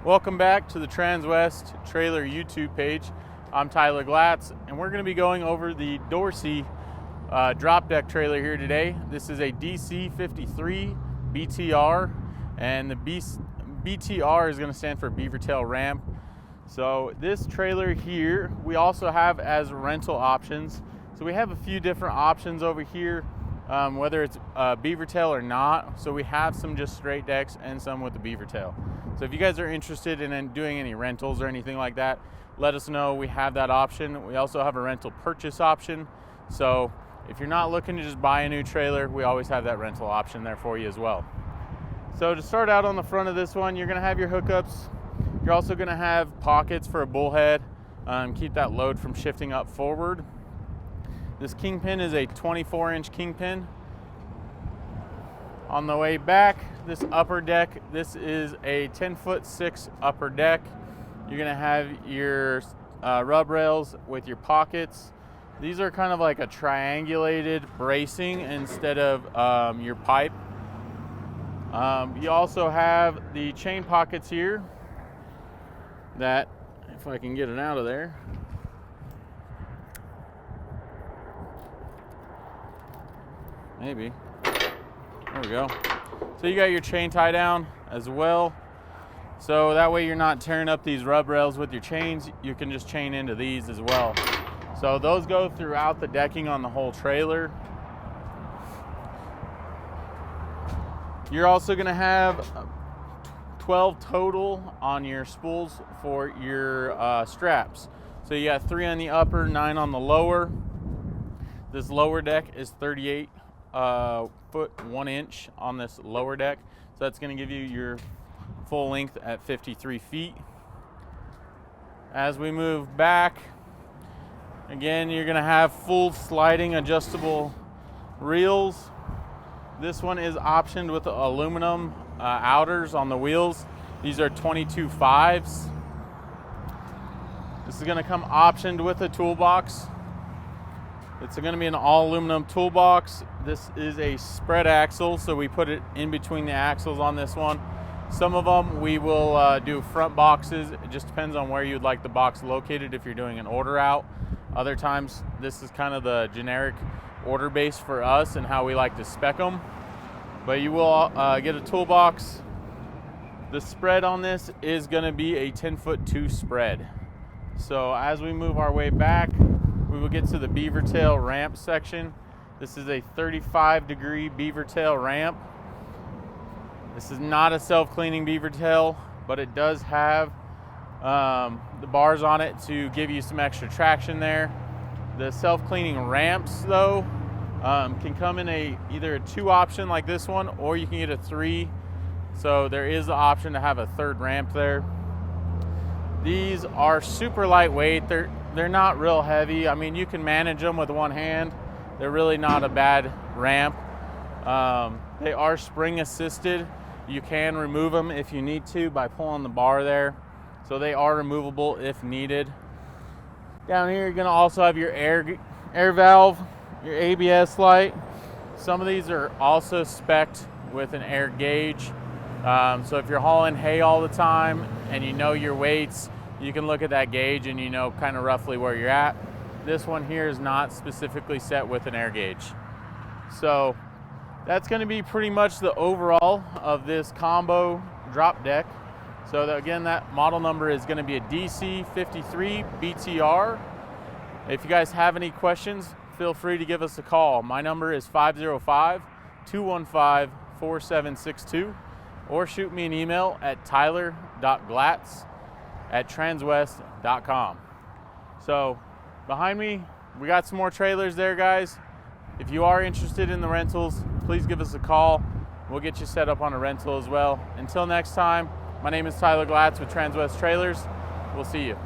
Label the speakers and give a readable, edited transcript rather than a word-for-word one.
Speaker 1: Welcome back to the Transwest trailer YouTube page. I'm Tyler Glatz, and we're going to be going over the Dorsey drop deck trailer here today. This is a DC53BTR, and the BTR is going to stand for Beavertail ramp. So this trailer here, we also have as rental options. So we have a few different options over here, whether it's Beavertail or not. So we have some just straight decks and some with the Beavertail. So if you guys are interested in doing any rentals or anything like that, let us know. We have that option. We also have a rental purchase option. So if you're not looking to just buy a new trailer, we always have that rental option there for you as well. So to start out on the front of this one, you're going to have your hookups. You're also going to have pockets for a bullhead. Keep that load from shifting up forward. This kingpin is a 24-inch kingpin. On the way back, this upper deck, this is a 10'6" upper deck. You're gonna have your rub rails with your pockets. These are kind of like a triangulated bracing instead of your pipe. You also have the chain pockets here that, if I can get it out of there, maybe. There we go. So you got your chain tie down as well. So that way you're not tearing up these rub rails with your chains. You can just chain into these as well. So those go throughout the decking on the whole trailer. You're also gonna have 12 total on your spools for your straps. So you got 3 on the upper, 9 on the lower. This lower deck is 38 foot 1 inch on this lower deck. So that's going to give you your full length at 53 feet. As we move back, again, you're going to have full sliding adjustable reels. This one is optioned with aluminum outers on the wheels. These are 22.5s. This is going to come optioned with a toolbox. It's going to be an all aluminum toolbox. This is a spread axle, so we put it in between the axles on this one. Some of them we will do front boxes. It just depends on where you'd like the box located if you're doing an order out. Other times, this is kind of the generic order base for us and how we like to spec them. But you will get a toolbox. The spread on this is going to be a 10'2" spread. So as we move our way back, we will get to the Beavertail ramp section. This is a 35-degree Beavertail ramp. This is not a self-cleaning Beavertail, but it does have the bars on it to give you some extra traction there. The self-cleaning ramps, though, can come in either a 2 option like this one, or you can get a 3. So there is the option to have a 3rd ramp there. These are super lightweight. They're not real heavy. I mean, you can manage them with one hand. They're really not a bad ramp. They are spring assisted. You can remove them if you need to by pulling the bar there. So they are removable if needed. Down here, you're gonna also have your air valve, your ABS light. Some of these are also spec'd with an air gauge. So if you're hauling hay all the time and you know your weights, you can look at that gauge and you know kind of roughly where you're at. This one here is not specifically set with an air gauge. So that's going to be pretty much the overall of this combo drop deck. So again, that model number is going to be a DC53BTR. If you guys have any questions, feel free to give us a call. My number is 505-215-4762, or shoot me an email at tyler.glatz@transwest.com. So behind me, we got some more trailers there, guys. If you are interested in the rentals, please give us a call. We'll get you set up on a rental as well. Until next time, my name is Tyler Glatz with Transwest Trailers. We'll see you.